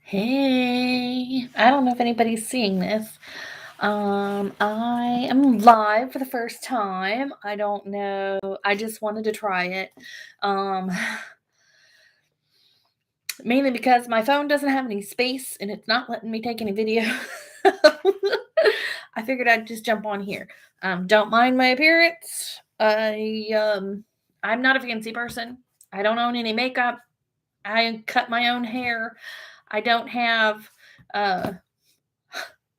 Hey, I don't know if anybody's seeing this. I am live for the first time. I don't know. I just wanted to try it. Um, Mainly because my phone doesn't have any space and it's not letting me take any video. I figured I'd just jump on here. Don't mind my appearance. I'm not a fancy person. I don't own any makeup. I cut my own hair. I don't have uh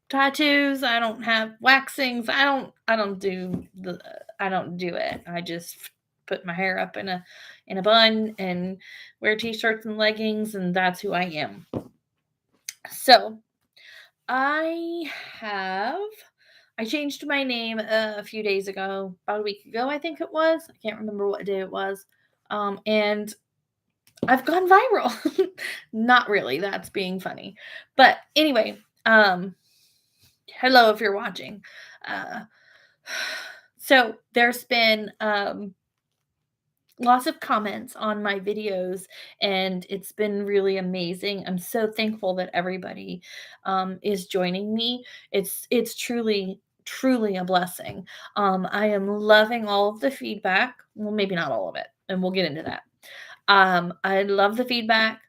tattoos, I don't have waxings, I don't do it. I just put my hair up in a bun and wear t-shirts and leggings, and that's who I am. So, I have I changed my name a few days ago, about a week ago, I think it was. I can't remember what day it was. And I've gone viral. Not really, that's being funny. But anyway, hello if you're watching. Uh, so there's been lots of comments on my videos, and it's been really amazing. I'm so thankful that everybody is joining me. It's truly a blessing. I am loving all of the feedback. Well, maybe not all of it, and we'll get into that. I love the feedback.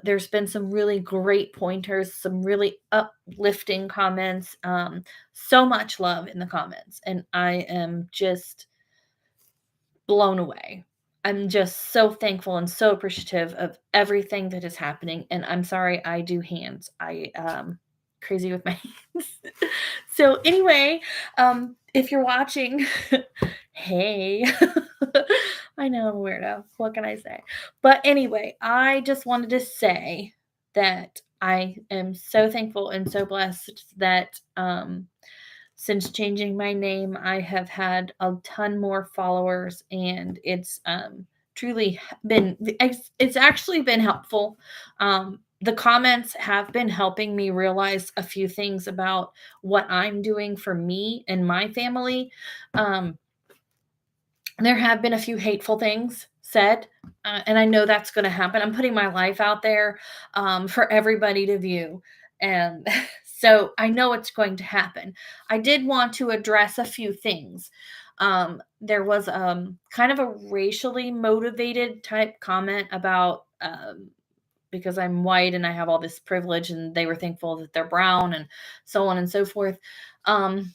There's been some really great pointers, some really uplifting comments, so much love in the comments, and I am just blown away. I'm just so thankful and so appreciative of everything that is happening. And I'm sorry, I do hands. I crazy with my hands. So anyway, if you're watching, hey. I know I'm a weirdo. What can I say? But anyway, I just wanted to say that I am so thankful and so blessed that since changing my name, I have had a ton more followers, and it's truly been it's actually been helpful. The comments have been helping me realize a few things about what I'm doing for me and my family. Um, there have been a few hateful things said, and I know that's going to happen. I'm putting my life out there for everybody to view. And so I know it's going to happen. I did want to address a few things. There was kind of a racially motivated type comment about because I'm white and I have all this privilege, and they were thankful that they're brown, and so on and so forth. Um,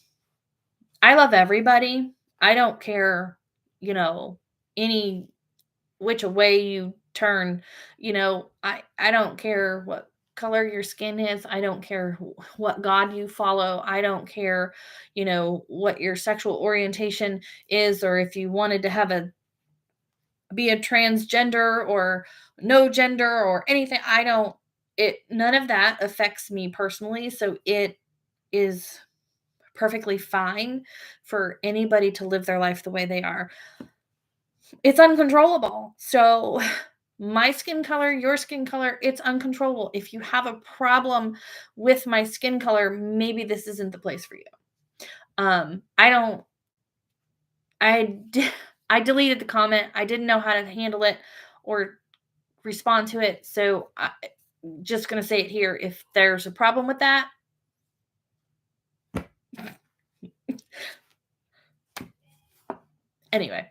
I love everybody. I don't care, you know, any which way you turn, I don't care what color your skin is. I don't care what God you follow. I don't care, what your sexual orientation is, or if you wanted to have a be a transgender or no gender or anything. I don't it None of that affects me personally, so it is perfectly fine for anybody to live their life the way they are. It's uncontrollable. So, my skin color, your skin color, it's uncontrollable. If you have a problem with my skin color, maybe this isn't the place for you. I don't I d I deleted the comment. I didn't know how to handle it or respond to it. So, I just gonna say it here. If there's a problem with that, anyway.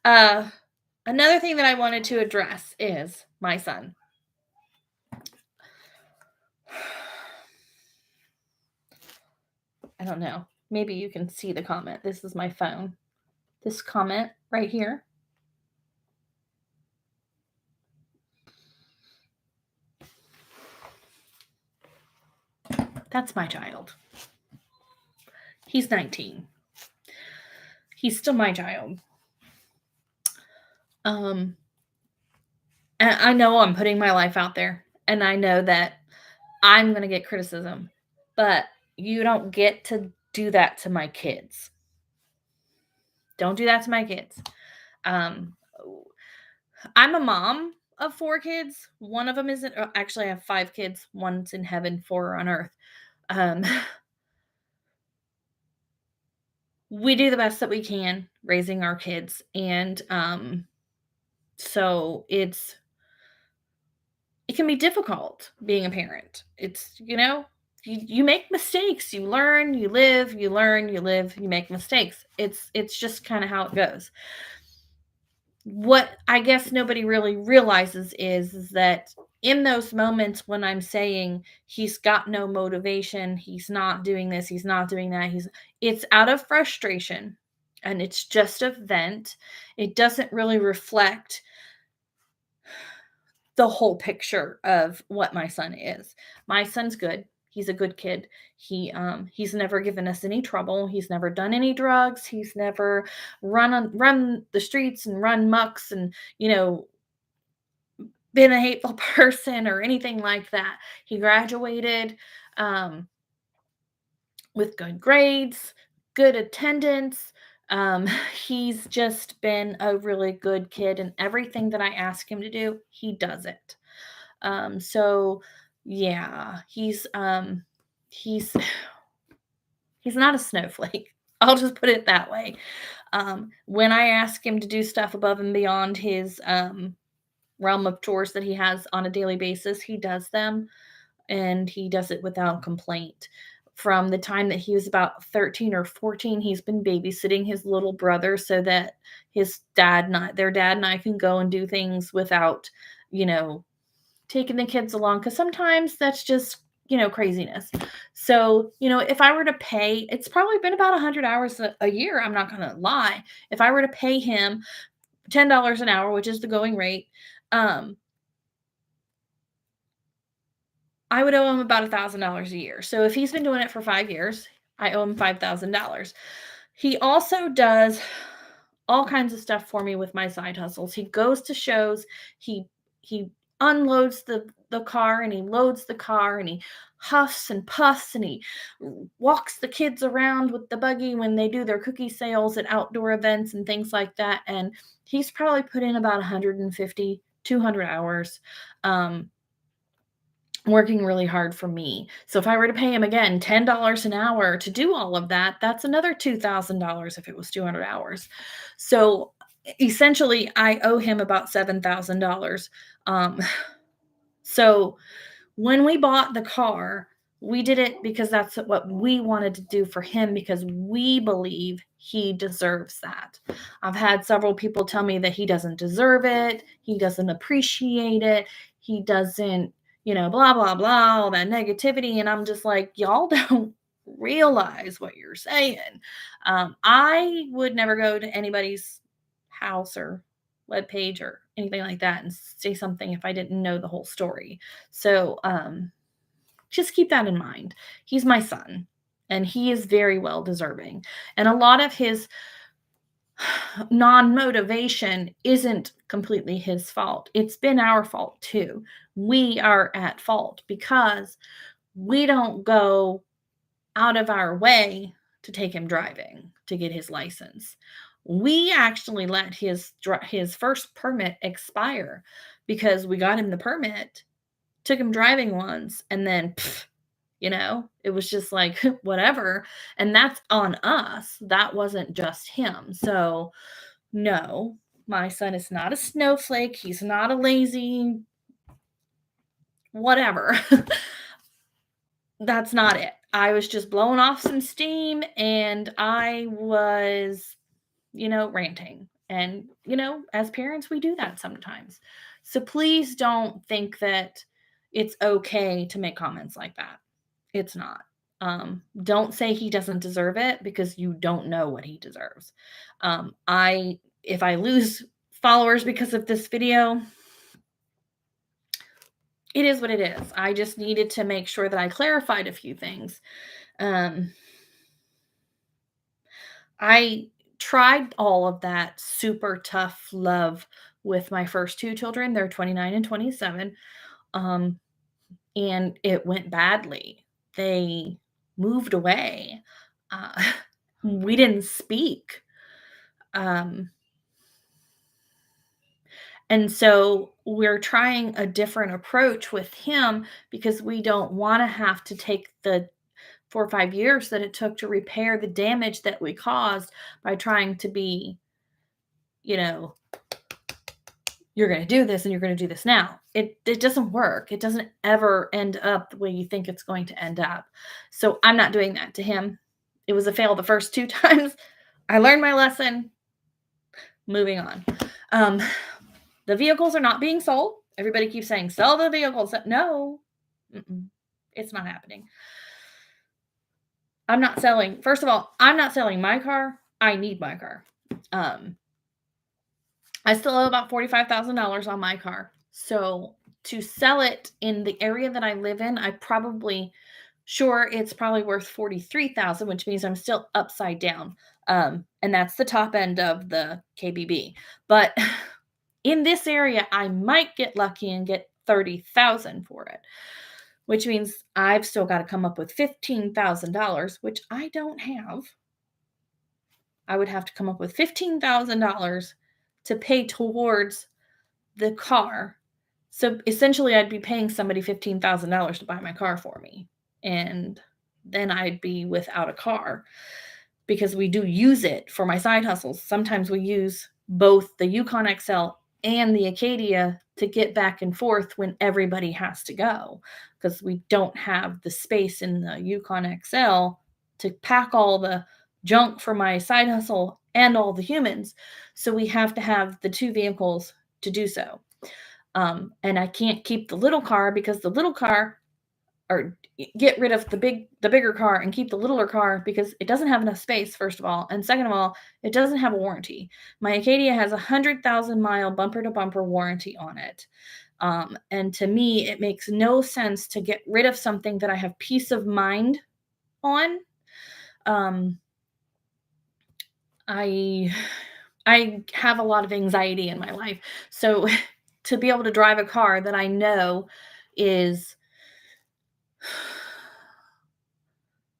Uh, Another thing that I wanted to address is my son. I don't know. Maybe you can see the comment. This is my phone. This comment right here. That's my child. He's 19. He's still my child. Um, and I know I'm putting my life out there, and I know that I'm going to get criticism, but you don't get to do that to my kids. Don't do that to my kids. Um, I'm a mom of 4 kids. One of them isn't, actually, I have 5 kids. One's in heaven, 4 are on earth. Um, we do the best that we can raising our kids. And so it it can be difficult being a parent. It's, you make mistakes, you learn, you live, you learn, you live, you make mistakes. It's just kind of how it goes. What I guess nobody really realizes is that in those moments when I'm saying he's got no motivation, he's not doing this, he's not doing that, it's out of frustration and it's just a vent. It doesn't really reflect the whole picture of what my son is. My son's good. He's a good kid. He's never given us any trouble. He's never done any drugs. He's never run the streets and run mucks and, been a hateful person or anything like that. He graduated um with good grades, good attendance. Um, he's just been a really good kid, and everything that I ask him to do, he does it. So yeah, he's he's not a snowflake. I'll just put it that way. When I ask him to do stuff above and beyond his realm of chores that he has on a daily basis, he does them and he does it without complaint. From the time that he was about 13 or 14, he's been babysitting his little brother so that their dad and I can go and do things without, you know, taking the kids along, because sometimes that's just, craziness. So, if I were to pay, it's probably been about 100 hours a year. I'm not going to lie. If I were to pay him $10 an hour, which is the going rate, um, I would owe him about $1,000 a year. So if he's been doing it for 5 years, I owe him $5,000. He also does all kinds of stuff for me with my side hustles. He goes to shows, he unloads the car and he loads the car and he huffs and puffs and he walks the kids around with the buggy when they do their cookie sales at outdoor events and things like that. And he's probably put in about 150, 200 hours. Working really hard for me. So if I were to pay him again $10 an hour to do all of that, that's another $2,000 if it was 200 hours. So essentially, I owe him about $7,000. Um, so when we bought the car, we did it because that's what we wanted to do for him because we believe he deserves that. I've had several people tell me that he doesn't deserve it, he doesn't appreciate it, he doesn't, blah, blah, blah, all that negativity. And I'm just like, y'all don't realize what you're saying. I would never go to anybody's house or webpage or anything like that and say something if I didn't know the whole story. So just keep that in mind. He's my son and he is very well deserving. And a lot of his non motivation isn't completely his fault. It's been our fault too. We are at fault because we don't go out of our way to take him driving to get his license. We actually let his first permit expire because we got him the permit, took him driving once, and then it was just like whatever. And that's on us. That wasn't just him. So no, my son is not a snowflake. He's not a lazy whatever. That's not it. I was just blowing off some steam and I was, ranting. And, as parents, we do that sometimes. So please don't think that it's okay to make comments like that. It's not. Don't say he doesn't deserve it because you don't know what he deserves. If I lose followers because of this video, it is what it is. I just needed to make sure that I clarified a few things. I tried all of that super tough love with my first two children. They're 29 and 27. And it went badly. They moved away. Uh, we didn't speak. And so we're trying a different approach with him because we don't want to have to take the 4 or 5 years that it took to repair the damage that we caused by trying to be, you know, you're going to do this and you're going to do this now. It doesn't work. It doesn't ever end up the way you think it's going to end up. So I'm not doing that to him. It was a fail the first 2 times. I learned my lesson. Moving on. Um, the vehicles are not being sold. Everybody keeps saying, sell the vehicles. No, it's not happening. I'm not selling. First of all, I'm not selling my car. I need my car. I still owe about $45,000 on my car. So to sell it in the area that I live in, I probably, sure, it's probably worth 43,000, which means I'm still upside down. And that's the top end of the KBB. But in this area, I might get lucky and get 30,000 for it, which means I've still got to come up with $15,000, which I don't have. I would have to come up with $15,000 to pay towards the car. So essentially, I'd be paying somebody $15,000 to buy my car for me. And then I'd be without a car because we do use it for my side hustles. Sometimes we use both the Yukon XL and the Acadia to get back and forth when everybody has to go because we don't have the space in the Yukon XL to pack all the junk for my side hustle and all the humans. So we have to have the 2 vehicles to do so. And I can't keep the little car because the little car, or get rid of the bigger car and keep the littler car because it doesn't have enough space, first of all. And second of all, it doesn't have a warranty. My Acadia has a 100,000-mile bumper to bumper warranty on it. And to me, it makes no sense to get rid of something that I have peace of mind on. I have a lot of anxiety in my life. So to be able to drive a car that I know is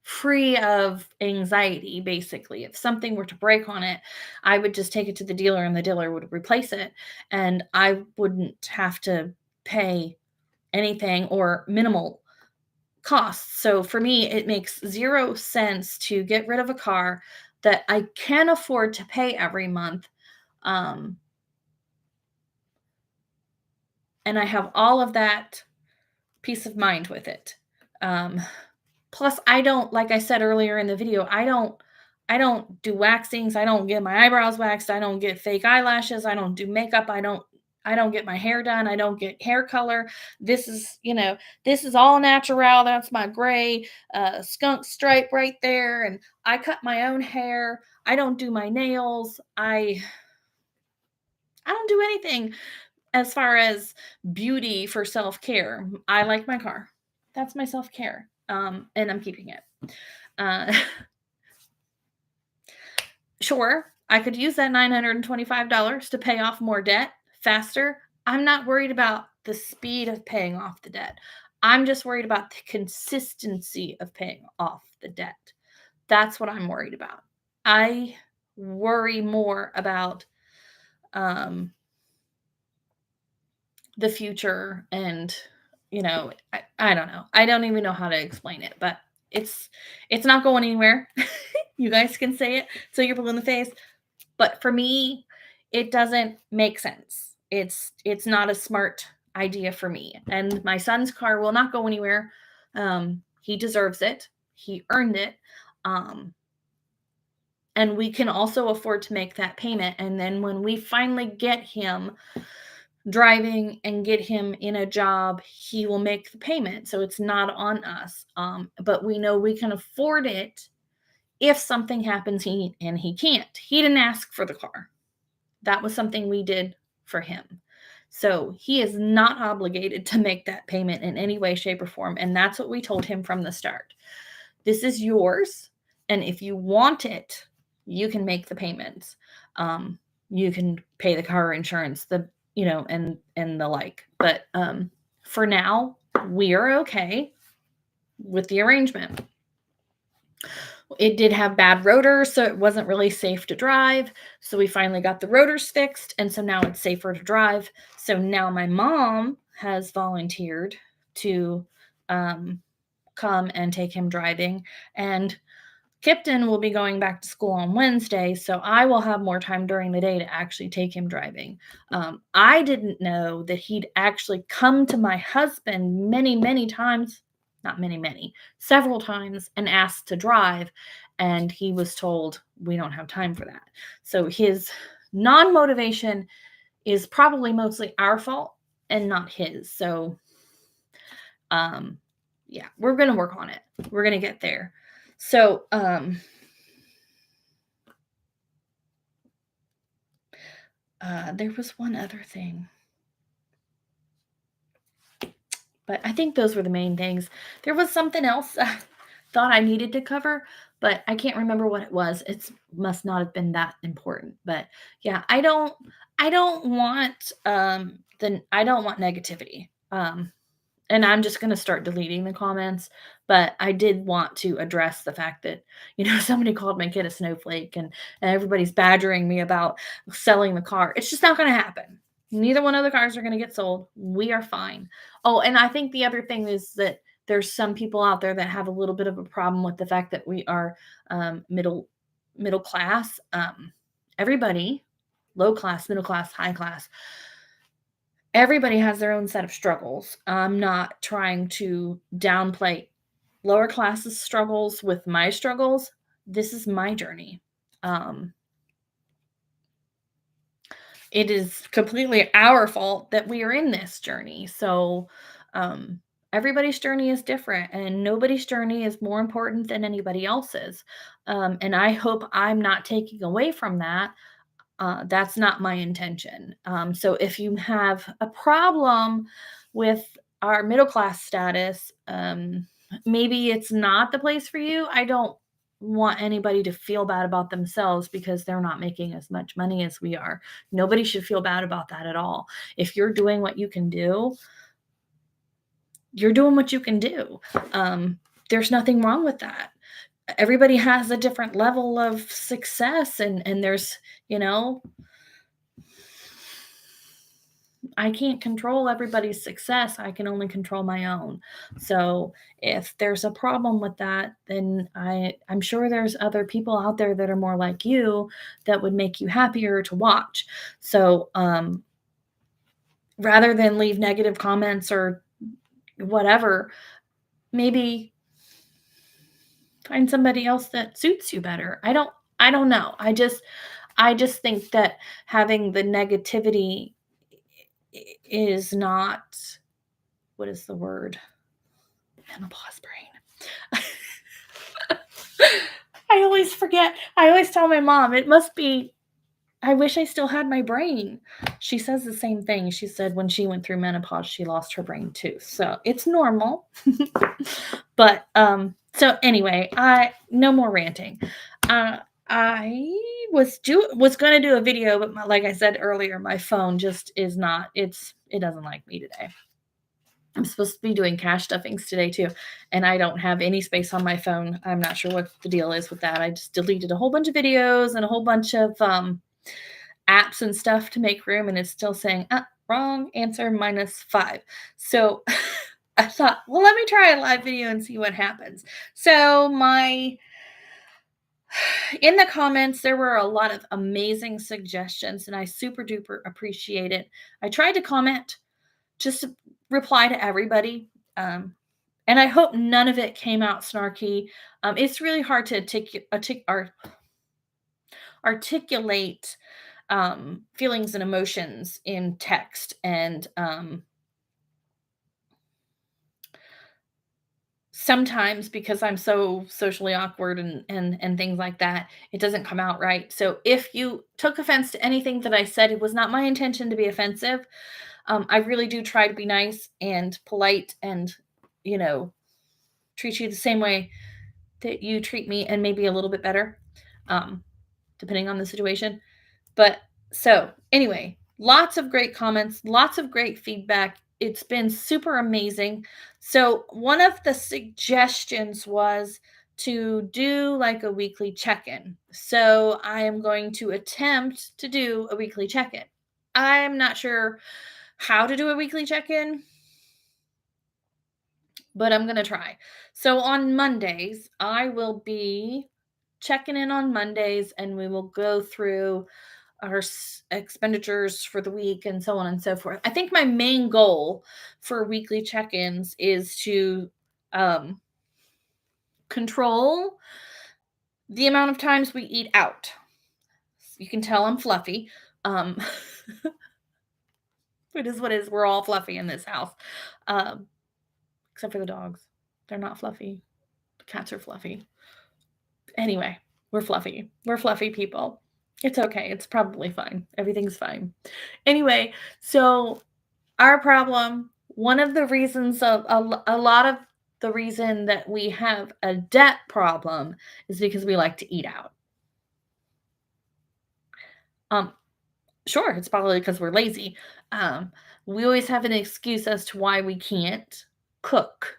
free of anxiety, basically. If something were to break on it, I would just take it to the dealer and the dealer would replace it. And I wouldn't have to pay anything or minimal costs. So for me, it makes 0 sense to get rid of a car that I can afford to pay every month. And I have all of that peace of mind with it. Plus, I don't, like I said earlier in the video, I don't do waxings. I don't get my eyebrows waxed. I don't get fake eyelashes. I don't do makeup. I don't get my hair done. I don't get hair color. This is all natural. That's my gray skunk stripe right there. And I cut my own hair. I don't do my nails. I don't do anything as far as beauty for self-care. I like my car. That's my self-care. And I'm keeping it. Uh, sure, I could use that $925 to pay off more debt faster. I'm not worried about the speed of paying off the debt. I'm just worried about the consistency of paying off the debt. That's what I'm worried about. I worry more about the future and I don't know. I don't even know how to explain it, but it's not going anywhere. You guys can say it till you're blue in the face. But for me, it doesn't make sense. It's not a smart idea for me. And my son's car will not go anywhere. He deserves it. He earned it. And we can also afford to make that payment. And then when we finally get him driving and get him in a job, he will make the payment. So it's not on us. But we know we can afford it if something happens he can't. He didn't ask for the car. That was something we did for him. So he is not obligated to make that payment in any way, shape, or form. And that's what we told him from the start. This is yours. And if you want it, you can make the payments. You can pay the car insurance, and the like. But for now, we are okay with the arrangement. It did have bad rotors, so it wasn't really safe to drive. So we finally got the rotors fixed, and so now it's safer to drive. So now my mom has volunteered to come and take him driving. And Kipton will be going back to school on Wednesday, so I will have more time during the day to actually take him driving. I didn't know that he'd actually come to my husband many, many times, not many, many, several times, and asked to drive. And he was told, we don't have time for that. So his non motivation is probably mostly our fault and not his. So, um, yeah, we're going to work on it. We're going to get there. So, there was one other thing, but I think those were the main things. There was something else I thought I needed to cover, but I can't remember what it was. It must not have been that important. But yeah, I don't want I don't want negativity. And I'm just going to start deleting the comments. But I did want to address the fact that, somebody called my kid a snowflake, and everybody's badgering me about selling the car. It's just not going to happen. Neither one of the cars are going to get sold. We are fine. Oh, and I think the other thing is that there's some people out there that have a little bit of a problem with the fact that we are middle class. Everybody, low class, middle class, high class, everybody has their own set of struggles. I'm not trying to downplay lower classes struggles with my struggles. This is my journey. Um, it is completely our fault that we are in this journey. So, everybody's journey is different, and nobody's journey is more important than anybody else's. And I hope I'm not taking away from that. That's not my intention. So if you have a problem with our middle class status, maybe it's not the place for you. I don't want anybody to feel bad about themselves because they're not making as much money as we are. Nobody should feel bad about that at all. If you're doing what you can do, you're doing what you can do. There's nothing wrong with that. Everybody has a different level of success, and there's, you know, I can't control everybody's success. I can only control my own. So if there's a problem with that, then I'm sure there's other people out there that are more like you that would make you happier to watch. So rather than leave negative comments or whatever, maybe find somebody else that suits you better. I don't know. I just think that having the negativity is not, what is the word? Menopause brain. I always forget. I always tell my mom, it must be, I wish I still had my brain. She says the same thing. She said when she went through menopause, she lost her brain too. So it's normal. But so anyway, no more ranting. I was going to do a video, but like I said earlier, my phone just is not, it doesn't like me today. I'm supposed to be doing cash stuffings today too, and I don't have any space on my phone. I'm not sure what the deal is with that. I just deleted a whole bunch of videos and a whole bunch of apps and stuff to make room, and it's still saying, wrong answer, -5. So I thought, well, let me try a live video and see what happens. So in the comments, there were a lot of amazing suggestions, and I super duper appreciate it. I tried to comment, just to reply to everybody. And I hope none of it came out snarky. It's really hard to articulate feelings and emotions in text, and sometimes because I'm so socially awkward and things like that, it doesn't come out right. So if you took offense to anything that I said, it was not my intention to be offensive. I really do try to be nice and polite and, treat you the same way that you treat me, and maybe a little bit better, depending on the situation. But so anyway, lots of great comments, lots of great feedback. It's been super amazing. So one of the suggestions was to do like a weekly check-in. So I am going to attempt to do a weekly check-in. I'm not sure how to do a weekly check-in, but I'm going to try. So on Mondays, I will be checking in on Mondays, and we will go through our expenditures for the week and so on and so forth. I think my main goal for weekly check-ins is to um, control the amount of times we eat out. You can tell I'm fluffy. Um, it is what it is. We're all fluffy in this house, um, except for the dogs. They're not fluffy. The cats are fluffy. Anyway, we're fluffy. We're fluffy people. It's okay. It's probably fine. Everything's fine. Anyway, so our problem, one of the reasons of a lot of the reason that we have a debt problem is because we like to eat out. Um, sure, it's probably because we're lazy. Um, we always have an excuse as to why we can't cook.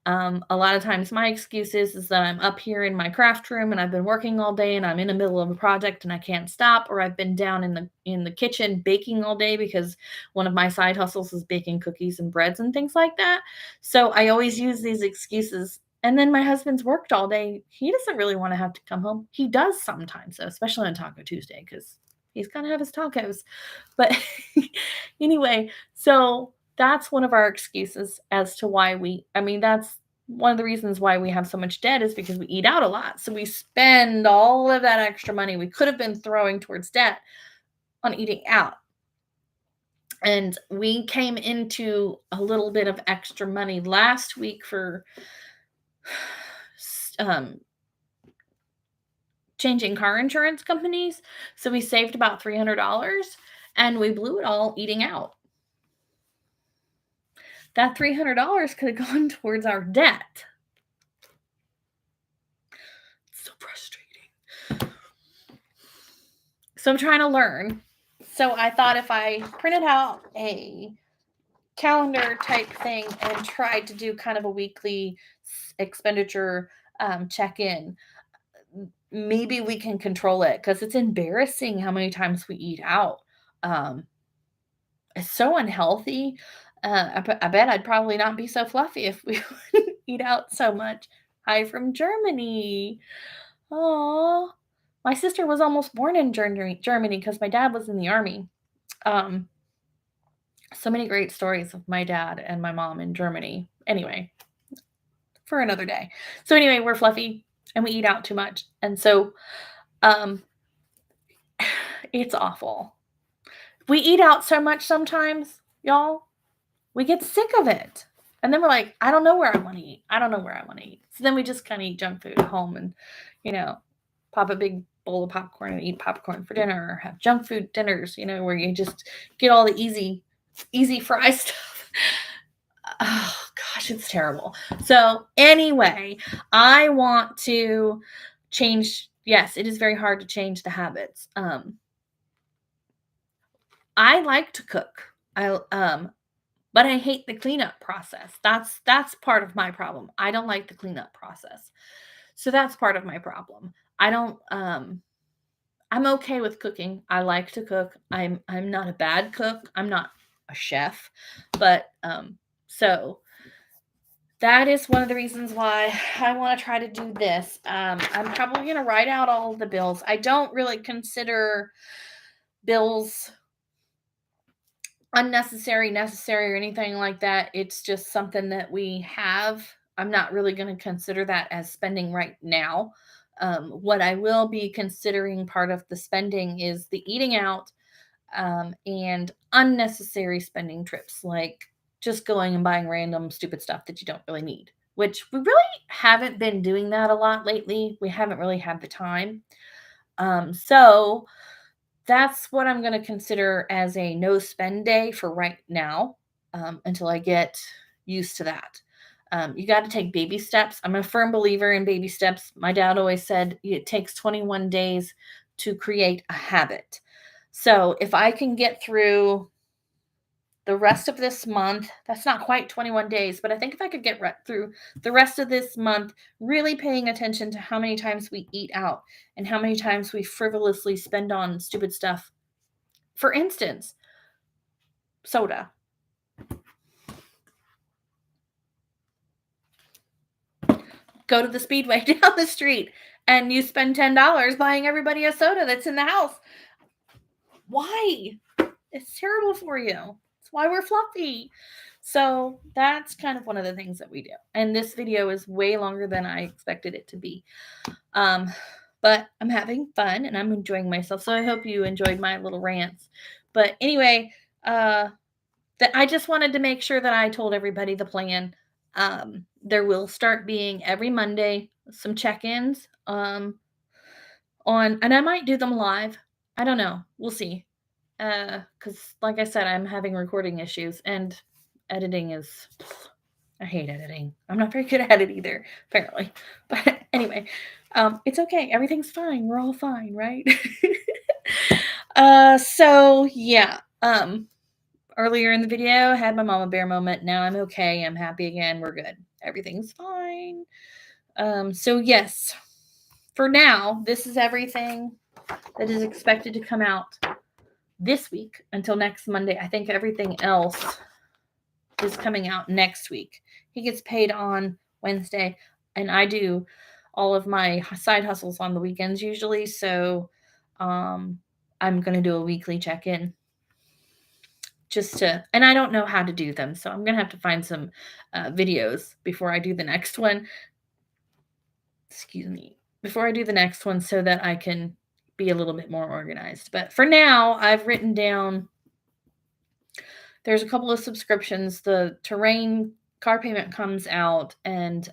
A lot of times my excuse is that I'm up here in my craft room and I've been working all day and I'm in the middle of a project and I can't stop, or I've been down in the kitchen baking all day because one of my side hustles is baking cookies and breads and things like that. So I always use these excuses. And then my husband's worked all day. He doesn't really want to have to come home. He does sometimes, though, especially on Taco Tuesday, because he's gonna have his tacos. But anyway, so that's one of our excuses as to why that's one of the reasons why we have so much debt is because we eat out a lot. So we spend all of that extra money we could have been throwing towards debt on eating out. And we came into a little bit of extra money last week for um, changing car insurance companies. So we saved about $300 and we blew it all eating out. That $300 could have gone towards our debt. It's so frustrating. So I'm trying to learn. So I thought if I printed out a calendar type thing and tried to do kind of a weekly expenditure check-in, maybe we can control it, because it's embarrassing how many times we eat out. Um, it's so unhealthy. I bet I'd probably not be so fluffy if we wouldn't eat out so much. Hi from Germany. Oh, my sister was almost born in Germany because my dad was in the army. Um, so many great stories of my dad and my mom in Germany. Anyway, for another day. So anyway, we're fluffy and we eat out too much. And so um it's awful. We eat out so much sometimes, y'all. We get sick of it. And then we're like, I don't know where I want to eat. I don't know where I want to eat. So then we just kind of eat junk food at home and, pop a big bowl of popcorn and eat popcorn for dinner, or have junk food dinners, where you just get all the easy fry stuff. Oh gosh, it's terrible. So anyway, I want to change. Yes, it is very hard to change the habits. I like to cook. But I hate the cleanup process. That's part of my problem. I don't like the cleanup process. So that's part of my problem. I don't I'm okay with cooking. I like to cook. I'm not a bad cook. I'm not a chef, but so that is one of the reasons why I want to try to do this. I'm probably going to write out all of the bills. I don't really consider bills unnecessary, necessary, or anything like that. It's just something that we have. I'm not really going to consider that as spending right now. What I will be considering part of the spending is the eating out, and unnecessary spending trips, like just going and buying random stupid stuff that you don't really need, which we really haven't been doing that a lot lately. We haven't really had the time. So that's what I'm going to consider as a no spend day for right now, until I get used to that. You got to take baby steps. I'm a firm believer in baby steps. My dad always said it takes 21 days to create a habit. So if I can get through the rest of this month, that's not quite 21 days, but I think if I could get through the rest of this month, really paying attention to how many times we eat out and how many times we frivolously spend on stupid stuff. For instance, soda. Go to the Speedway down the street and you spend $10 buying everybody a soda that's in the house. Why? It's terrible for you. It's why we're fluffy. So that's kind of one of the things that we do. And this video is way longer than I expected it to be. But I'm having fun and I'm enjoying myself. So I hope you enjoyed my little rants. But anyway, I just wanted to make sure that I told everybody the plan. There will start being every Monday some check-ins on, and I might do them live. I don't know. We'll see. Because like I said, I'm having recording issues and editing is, I hate editing. I'm not very good at it either, apparently. But anyway, it's okay. Everything's fine. We're all fine, right? So yeah. Earlier in the video, I had my mama bear moment. Now I'm okay. I'm happy again. We're good. Everything's fine. So yes, for now, this is everything that is expected to come out this week until next Monday. I think everything else is coming out next week. He gets paid on Wednesday, and I do all of my side hustles on the weekends usually. So I'm going to do a weekly check-in and I don't know how to do them. So I'm going to have to find some videos before I do the next one. Excuse me. Before I do the next one so that I can be a little bit more organized. But for now, I've written down, there's a couple of subscriptions. The Terrain car payment comes out, and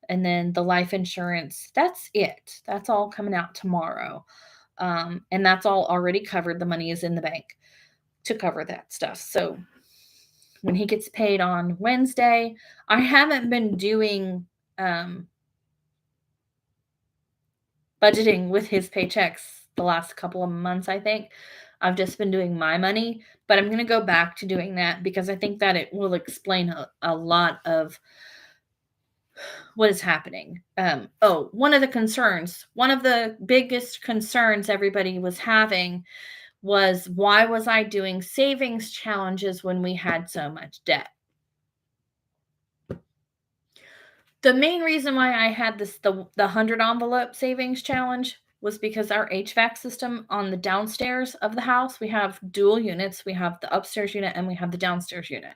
then the life insurance. That's it. That's all coming out tomorrow. And that's all already covered. The money is in the bank to cover that stuff. So when he gets paid on Wednesday, I haven't been doing budgeting with his paychecks the last couple of months, I think. I've just been doing my money, but I'm going to go back to doing that because I think that it will explain a lot of what is happening. One of the biggest concerns everybody was having was, why was I doing savings challenges when we had so much debt? The main reason why I had the 100 envelope savings challenge was because our HVAC system on the downstairs of the house, we have dual units. We have the upstairs unit and we have the downstairs unit.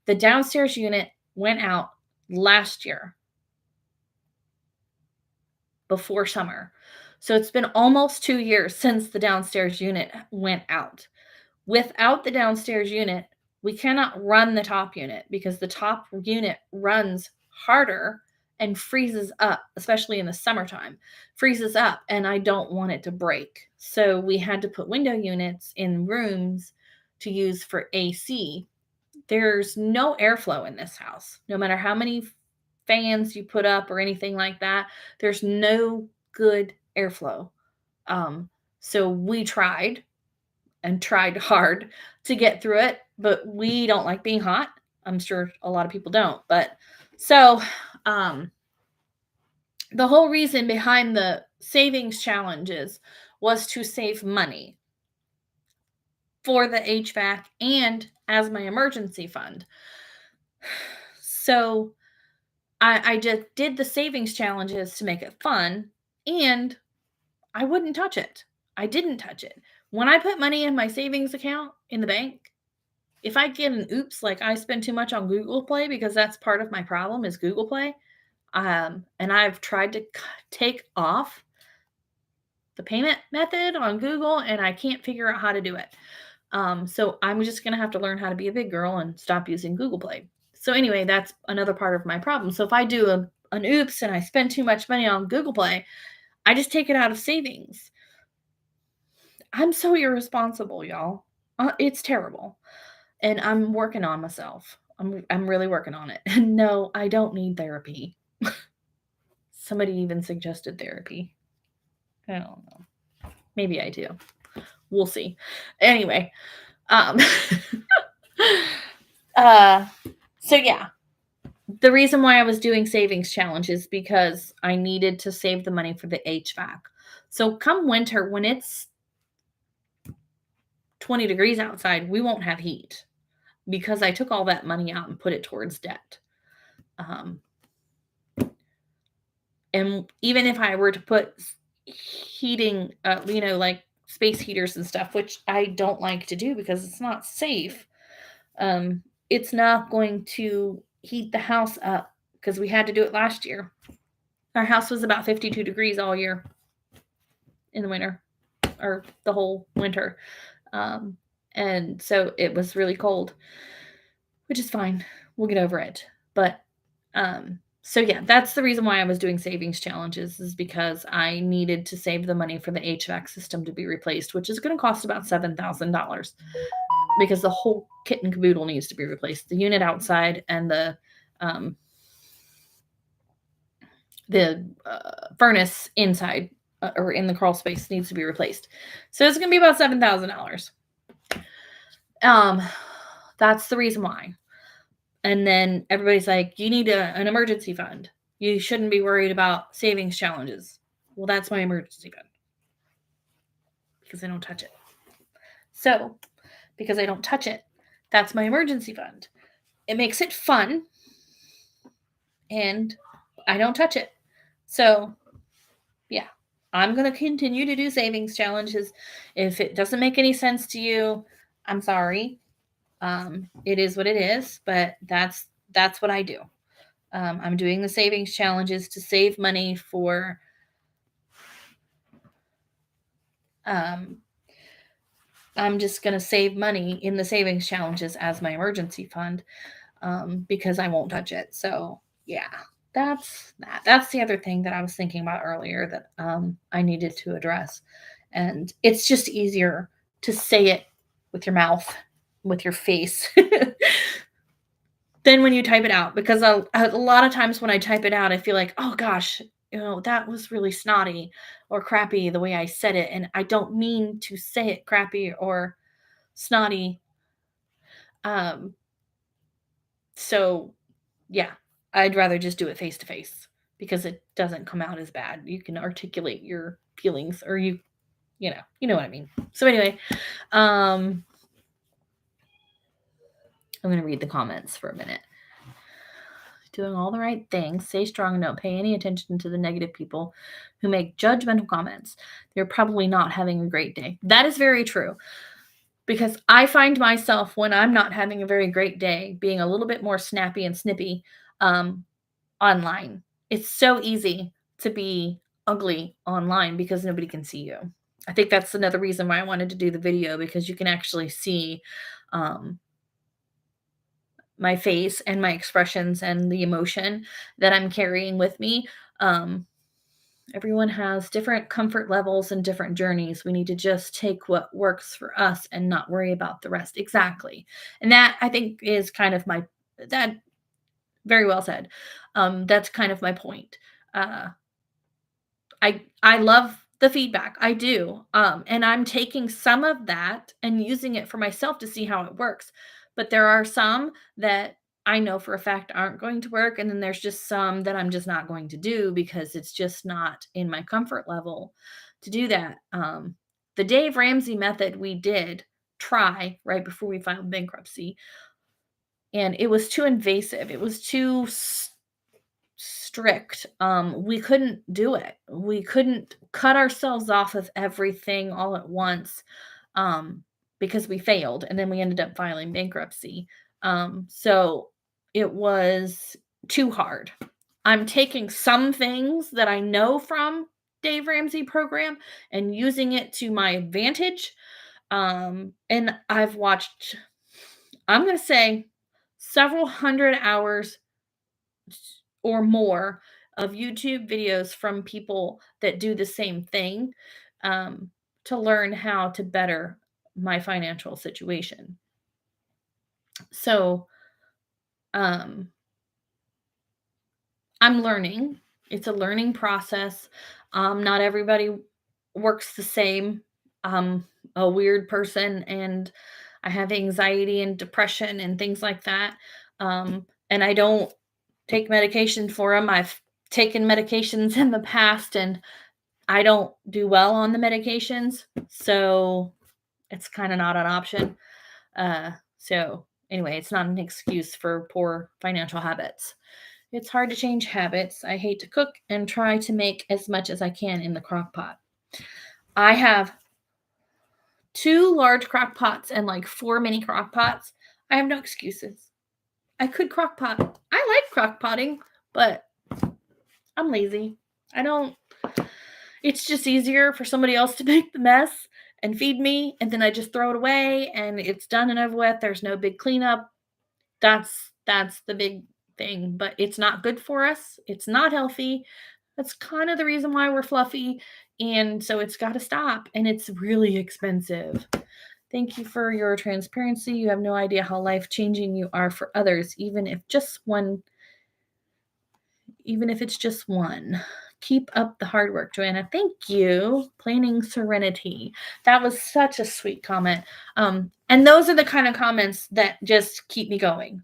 The downstairs unit went out last year before summer. So it's been almost 2 years since the downstairs unit went out. Without the downstairs unit, we cannot run the top unit because the top unit runs harder and freezes up, especially in the summertime, freezes up, and I don't want it to break. So we had to put window units in rooms to use for AC. There's no airflow in this house. No matter how many fans you put up or anything like that, there's no good airflow. So we tried hard to get through it, but we don't like being hot. I'm sure a lot of people don't. But so the whole reason behind the savings challenges was to save money for the HVAC and as my emergency fund. So I just did the savings challenges to make it fun, and I wouldn't touch it. I didn't touch it. When I put money in my savings account in the bank, if I get an oops, like I spend too much on Google Play, because that's part of my problem is Google Play. And I've tried to take off the payment method on Google, and I can't figure out how to do it. So I'm just going to have to learn how to be a big girl and stop using Google Play. So anyway, that's another part of my problem. So if I do an oops and I spend too much money on Google Play, I just take it out of savings. I'm so irresponsible, y'all. It's terrible. And I'm working on myself. I'm really working on it. And no, I don't need therapy. Somebody even suggested therapy. I don't know. Maybe I do. We'll see. Anyway, so yeah. The reason why I was doing savings challenges because I needed to save the money for the HVAC. So come winter, when it's 20 degrees outside, we won't have heat because I took all that money out and put it towards debt. And even if I were to put heating, like space heaters and stuff, which I don't like to do because it's not safe, it's not going to heat the house up because we had to do it last year. Our house was about 52 degrees all year in the winter, or the whole winter. And so it was really cold, which is fine. We'll get over it. But so yeah, that's the reason why I was doing savings challenges, is because I needed to save the money for the HVAC system to be replaced, which is going to cost about $7,000 because the whole kit and caboodle needs to be replaced. The unit outside and the furnace inside, or in the crawl space, needs to be replaced. So it's going to be about $7,000. That's the reason why. And then everybody's like, you need an emergency fund. You shouldn't be worried about savings challenges. Well, that's my emergency fund because I don't touch it. So, because I don't touch it, that's my emergency fund. It makes it fun, and I don't touch it. So, yeah, I'm going to continue to do savings challenges. If it doesn't make any sense to you, I'm sorry. It is what it is, but that's what I do. I'm doing the savings challenges to save money for I'm just going to save money in the savings challenges as my emergency fund, because I won't touch it. So yeah, that's that. That's the other thing that I was thinking about earlier that I needed to address. And it's just easier to say it with your mouth, with your face, than when you type it out. Because a lot of times when I type it out, I feel like, oh gosh, that was really snotty or crappy the way I said it. And I don't mean to say it crappy or snotty. So yeah, I'd rather just do it face to face because it doesn't come out as bad. You can articulate your feelings, or you know what I mean. So anyway, I'm going to read the comments for a minute. Doing all the right things, stay strong, and don't pay any attention to the negative people who make judgmental comments. They're probably not having a great day. That is very true, because I find myself, when I'm not having a very great day, being a little bit more snappy and snippy online. It's so easy to be ugly online because nobody can see you. I think that's another reason why I wanted to do the video, because you can actually see my face and my expressions and the emotion that I'm carrying with me. Everyone has different comfort levels and different journeys. We need to just take what works for us and not worry about the rest. Exactly. And that, I think, is kind of that very well said. That's kind of my point. I love the feedback. I do. And I'm taking some of that and using it for myself to see how it works. But there are some that I know for a fact aren't going to work. And then there's just some that I'm just not going to do because it's just not in my comfort level to do that. The Dave Ramsey method we did try right before we filed bankruptcy, and it was too invasive. It was too strict. We couldn't do it. We couldn't cut ourselves off of everything all at once, because we failed, and then we ended up filing bankruptcy. So it was too hard. I'm taking some things that I know from Dave Ramsey program and using it to my advantage. And I've watched, I'm going to say, several hundred hours or more of YouTube videos from people that do the same thing, to learn how to better my financial situation. So, I'm learning. It's a learning process. Not everybody works the same. I'm a weird person, and I have anxiety and depression and things like that. And I don't take medication for them. I've taken medications in the past, and I don't do well on the medications. So it's kind of not an option. So anyway, it's not an excuse for poor financial habits. It's hard to change habits. I hate to cook and try to make as much as I can in the crock pot. I have 2 large crock pots and, like, 4 mini crock pots. I have no excuses. I could crock pot. I like crock potting, but I'm lazy. I don't It's just easier for somebody else to make the mess and feed me, and then I just throw it away, and it's done and over with. There's no big cleanup. That's the big thing, but it's not good for us. It's not healthy. That's kind of the reason why we're fluffy, and so it's gotta stop, and it's really expensive. Thank you for your transparency. You have no idea how life-changing you are for others, even if it's just one. Keep up the hard work, Joanna. Thank you. Planning Serenity. That was such a sweet comment. And those are the kind of comments that just keep me going.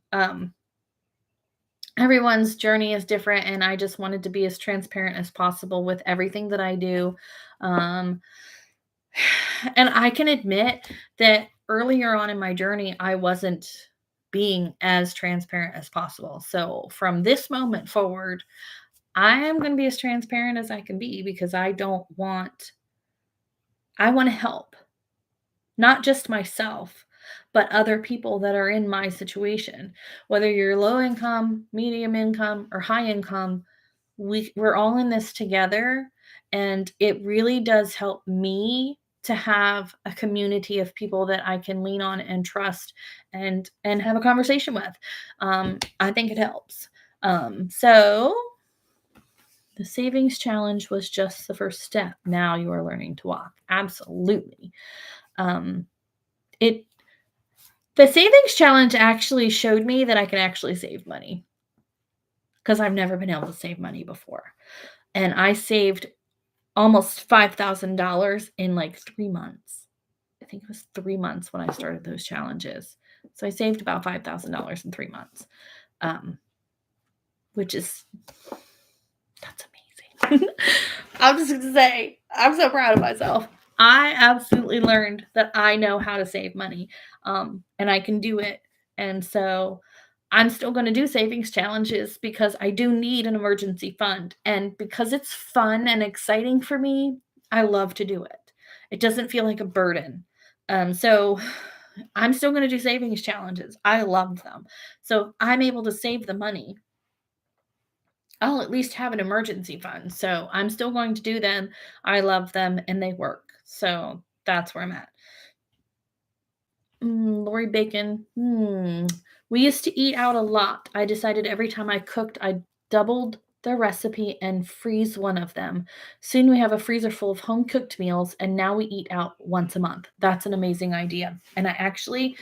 Everyone's journey is different, and I just wanted to be as transparent as possible with everything that I do. Um, and I can admit that earlier on in my journey, I wasn't being as transparent as possible. So from this moment forward, I am going to be as transparent as I can be because I want to help, not just myself, but other people that are in my situation. Whether you're low income, medium income, or high income, we're all in this together. And it really does help me to have a community of people that I can lean on and trust and have a conversation with. I think it helps. So the savings challenge was just the first step. Now you are learning to walk. Absolutely. Um, it the savings challenge actually showed me that I can actually save money because I've never been able to save money before. And I saved almost $5,000 in like 3 months. I think it was 3 months when I started those challenges. So I saved about $5,000 in 3 months. Which is that's amazing. I'm just gonna say, I'm so proud of myself. I absolutely learned that I know how to save money, and I can do it. And so I'm still going to do savings challenges because I do need an emergency fund. And because it's fun and exciting for me, I love to do it. It doesn't feel like a burden. So I'm still going to do savings challenges. I love them. So I'm able to save the money. I'll at least have an emergency fund. So I'm still going to do them. I love them and they work. So that's where I'm at. Lori Bacon. We used to eat out a lot. I decided every time I cooked, I doubled the recipe and freeze one of them. Soon we have a freezer full of home cooked meals, and now we eat out once a month. That's an amazing idea. And I actually,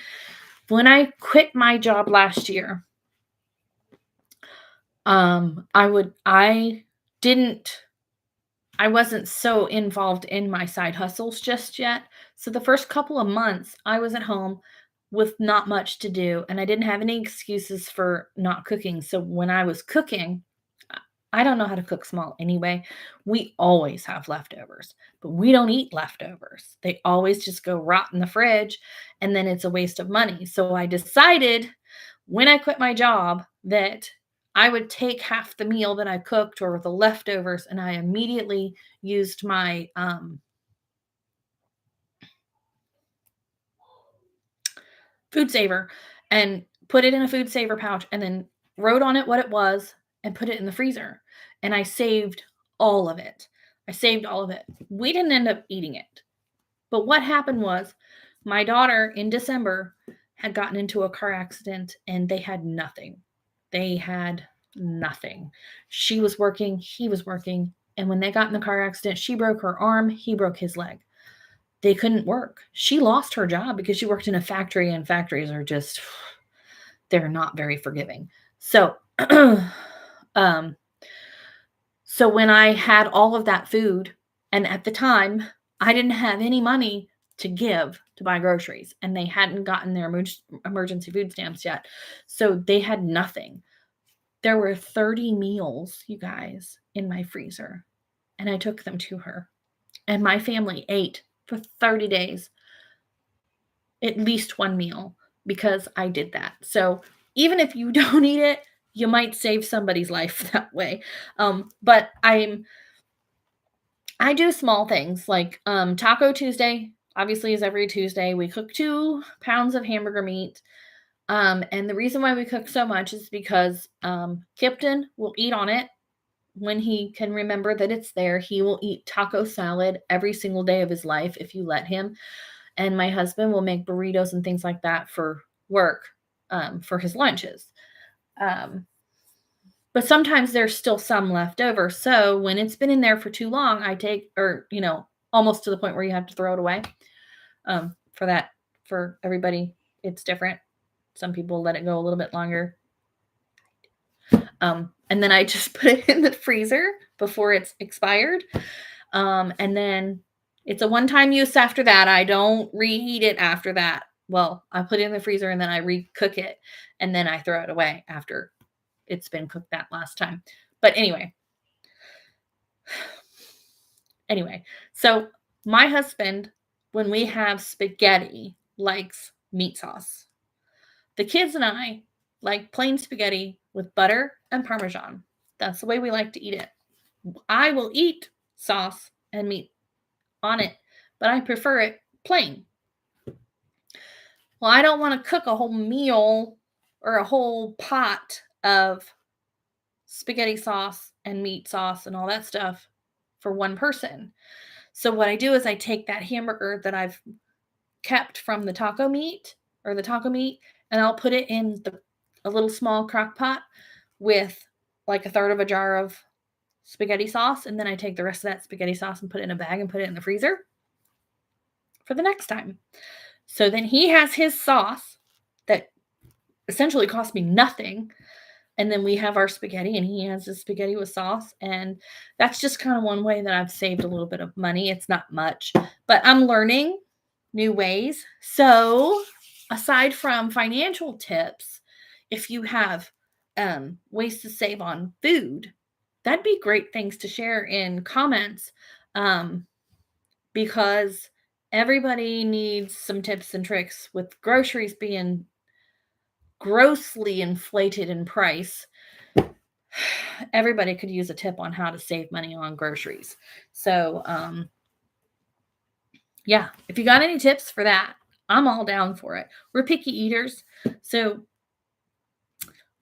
when I quit my job last year, I wasn't so involved in my side hustles just yet. So the first couple of months, I was at home with not much to do, and I didn't have any excuses for not cooking. So when I was cooking, I don't know how to cook small anyway. We always have leftovers, but we don't eat leftovers. They always just go rot in the fridge, and then it's a waste of money. So I decided when I quit my job that I would take half the meal that I cooked or the leftovers, and I immediately used my food saver and put it in a food saver pouch and then wrote on it what it was and put it in the freezer. And I saved all of it. I saved all of it. We didn't end up eating it. But what happened was my daughter in December had gotten into a car accident and they had nothing. They had nothing. She was working, he was working. And when they got in the car accident, she broke her arm, he broke his leg. They couldn't work. She lost her job because she worked in a factory, and factories are just, they're not very forgiving. So, um, so when I had all of that food, and at the time, I didn't have any money to give to buy groceries, and they hadn't gotten their emergency food stamps yet. So they had nothing. There were 30 meals, you guys, in my freezer, and I took them to her. And my family ate for 30 days at least one meal because I did that. So even if you don't eat it, you might save somebody's life that way. But I do small things like Taco Tuesday, obviously, is every Tuesday. We cook 2 pounds of hamburger meat. And the reason why we cook so much is because Kipton will eat on it when he can remember that it's there. He will eat taco salad every single day of his life if you let him. And my husband will make burritos and things like that for work, for his lunches. But sometimes there's still some left over. So when it's been in there for too long, I take, or, almost to the point where you have to throw it away. For everybody, it's different. Some people let it go a little bit longer. And then I just put it in the freezer before it's expired. And then it's a one-time use after that. I don't reheat it after that. Well, I put it in the freezer and then I recook it and then I throw it away after it's been cooked that last time. But anyway, so my husband, when we have spaghetti, likes meat sauce. The kids and I like plain spaghetti with butter and Parmesan. That's the way we like to eat it. I will eat sauce and meat on it, but I prefer it plain. Well, I don't want to cook a whole meal or a whole pot of spaghetti sauce and meat sauce and all that stuff for one person. So what I do is I take that hamburger that I've kept from the taco meat and I'll put it in a little small crock pot with like a third of a jar of spaghetti sauce. And then I take the rest of that spaghetti sauce and put it in a bag and put it in the freezer for the next time. So then he has his sauce that essentially cost me nothing. And then we have our spaghetti and he has his spaghetti with sauce. And that's just kind of one way that I've saved a little bit of money. It's not much, but I'm learning new ways. So aside from financial tips, if you have ways to save on food, that'd be great things to share in comments, because everybody needs some tips and tricks with groceries being grossly inflated in price. Everybody could use a tip on how to save money on groceries. So, yeah, if you got any tips for that, I'm all down for it. We're picky eaters, so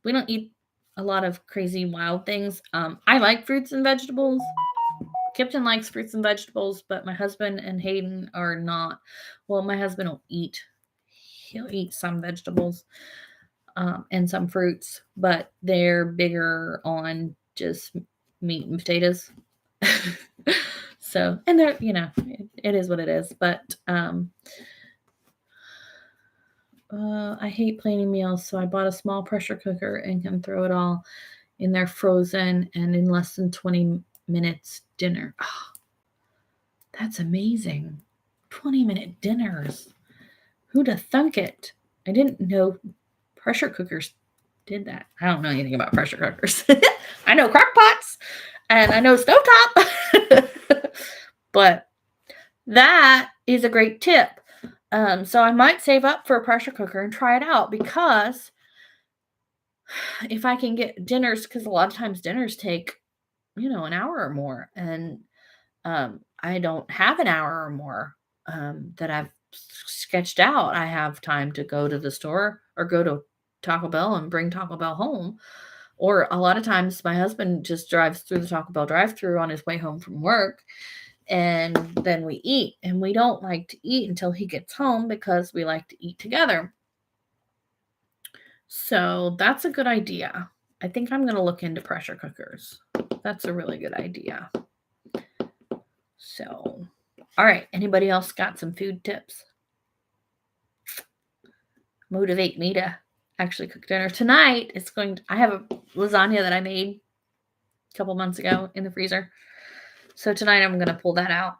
we don't eat a lot of crazy wild things. I like fruits and vegetables. Kipton likes fruits and vegetables, but my husband and Hayden are not. Well, my husband will eat. He'll eat some vegetables and some fruits, but they're bigger on just meat and potatoes. So, and they're, it is what it is. But I hate planning meals, so I bought a small pressure cooker and can throw it all in there frozen and in less than 20 minutes dinner. Oh, that's amazing. 20-minute dinners. Who'd have thunk it? I didn't know pressure cookers did that. I don't know anything about pressure cookers. I know crock pots and I know stovetop. But that is a great tip. So I might save up for a pressure cooker and try it out, because if I can get dinners, because a lot of times dinners take, an hour or more. And I don't have an hour or more that I've sketched out. I have time to go to the store or go to Taco Bell and bring Taco Bell home. Or a lot of times my husband just drives through the Taco Bell drive-thru on his way home from work. And then we eat, and we don't like to eat until he gets home because we like to eat together. So that's a good idea. I think I'm going to look into pressure cookers. That's a really good idea. So, all right. Anybody else got some food tips? Motivate me to actually cook dinner tonight. I have a lasagna that I made a couple months ago in the freezer. So tonight I'm going to pull that out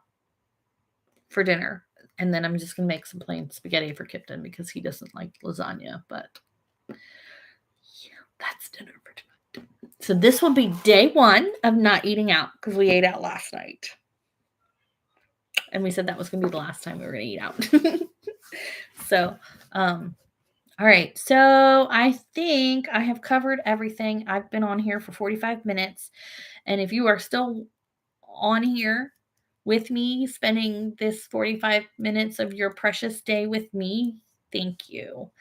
for dinner. And then I'm just going to make some plain spaghetti for Kipton because he doesn't like lasagna. But yeah, that's dinner for tonight. So this will be day 1 of not eating out, because we ate out last night. And we said that was going to be the last time we were going to eat out. So All right. So I think I have covered everything. I've been on here for 45 minutes. And if you are still on here with me, spending this 45 minutes of your precious day with me, thank you.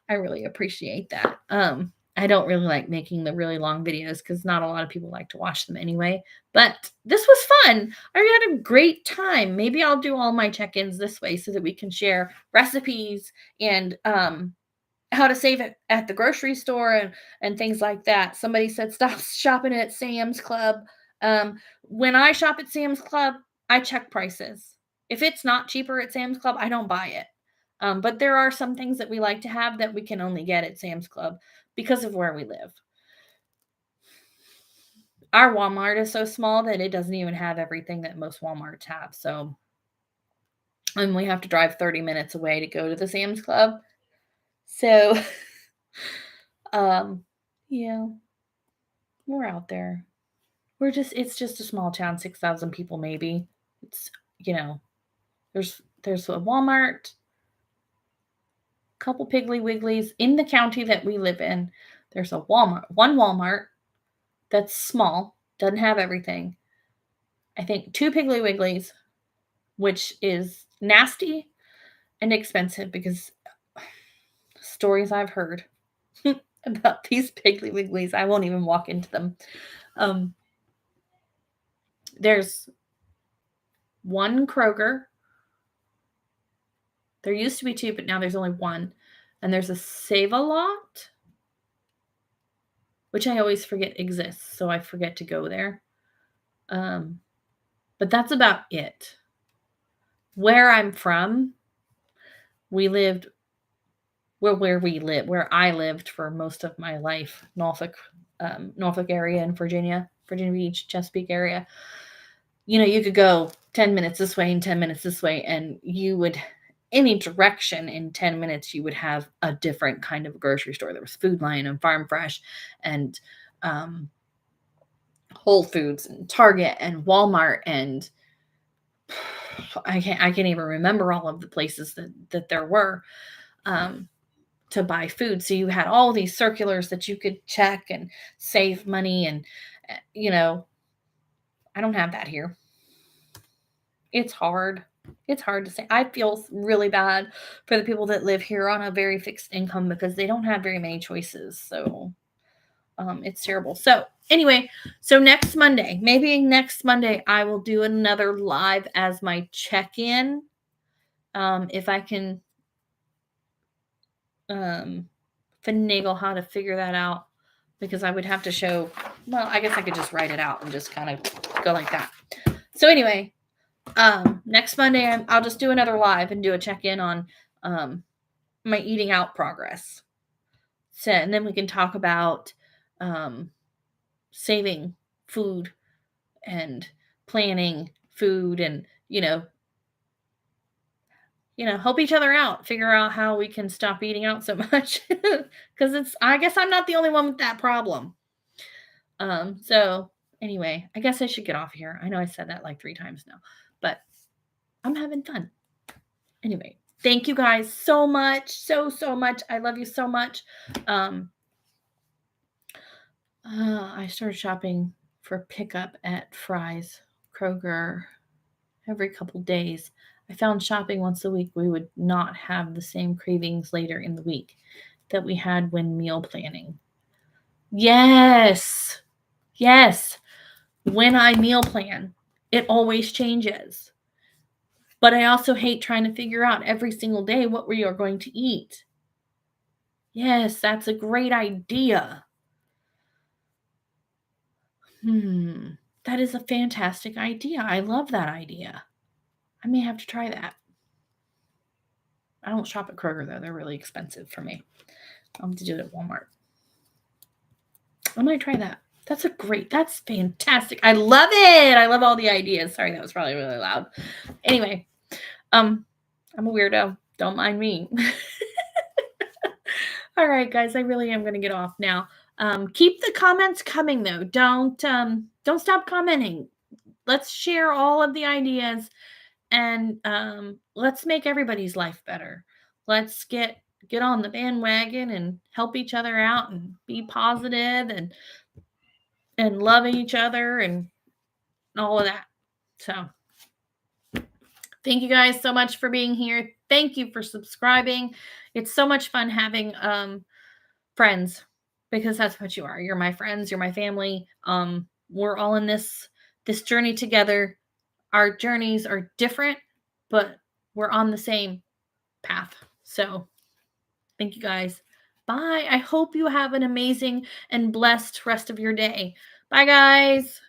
I really appreciate that. I don't really like making the really long videos because not a lot of people like to watch them anyway. But this was fun. I had a great time. Maybe I'll do all my check-ins this way so that we can share recipes and how to save it at the grocery store and things like that. Somebody said stop shopping at Sam's Club. When I shop at Sam's Club, I check prices. If it's not cheaper at Sam's Club, I don't buy it. But there are some things that we like to have that we can only get at Sam's Club because of where we live. Our Walmart is so small that it doesn't even have everything that most Walmarts have. So, and we have to drive 30 minutes away to go to the Sam's Club. So, um, yeah, we're out there. It's just a small town, 6,000 people maybe. It's, you know, there's a Walmart, couple Piggly Wigglies in the county that we live in. There's a one Walmart that's small, doesn't have everything. I think two Piggly Wigglies, which is nasty and expensive because stories I've heard about these Piggly Wigglies, I won't even walk into them. There's one Kroger. There used to be two, but now there's only one. And there's a Save-A-Lot, which I always forget exists, so I forget to go there. But that's about it. Where I'm from, where I lived for most of my life, Norfolk area in Virginia Beach, Chesapeake area. You could go 10 minutes this way and 10 minutes this way, and any direction in 10 minutes, you would have a different kind of grocery store. There was Food Lion and Farm Fresh and Whole Foods and Target and Walmart, and I can't even remember all of the places that there were to buy food. So you had all these circulars that you could check and save money, and I don't have that here. It's hard. It's hard to say. I feel really bad for the people that live here on a very fixed income because they don't have very many choices. So it's terrible. So anyway, maybe next Monday, I will do another live as my check-in. If I can finagle how to figure that out, because I would have to show, well, I guess I could just write it out and just kind of go like that. So anyway, next Monday, I'll just do another live and do a check-in on my eating out progress. So, and then we can talk about saving food and planning food, and help each other out, figure out how we can stop eating out so much, because I guess I'm not the only one with that problem. So anyway, I guess I should get off here. I know I said that like 3 times now, but I'm having fun. Anyway, thank you guys so much. So much. I love you so much. I started shopping for pickup at Fry's, Kroger, every couple days. I found shopping once a week, we would not have the same cravings later in the week that we had when meal planning. Yes. When I meal plan, it always changes. But I also hate trying to figure out every single day what we are going to eat. Yes, that's a great idea. That is a fantastic idea. I love that idea. I may have to try that. I don't shop at Kroger, though. They're really expensive for me. I'll have to do it at Walmart. I might try that. That's fantastic. I love it. I love all the ideas. Sorry, that was probably really loud. Anyway, I'm a weirdo. Don't mind me. All right, guys, I really am going to get off now. Keep the comments coming, though. Don't stop commenting. Let's share all of the ideas, and let's make everybody's life better. Let's get get on the bandwagon and help each other out and be positive and love each other and all of that. So, thank you guys so much for being here. Thank you for subscribing. It's so much fun having friends, because that's what you are. You're my friends, you're my family. We're all in this journey together. Our journeys are different, but we're on the same path. So, thank you guys. Bye. I hope you have an amazing and blessed rest of your day. Bye, guys.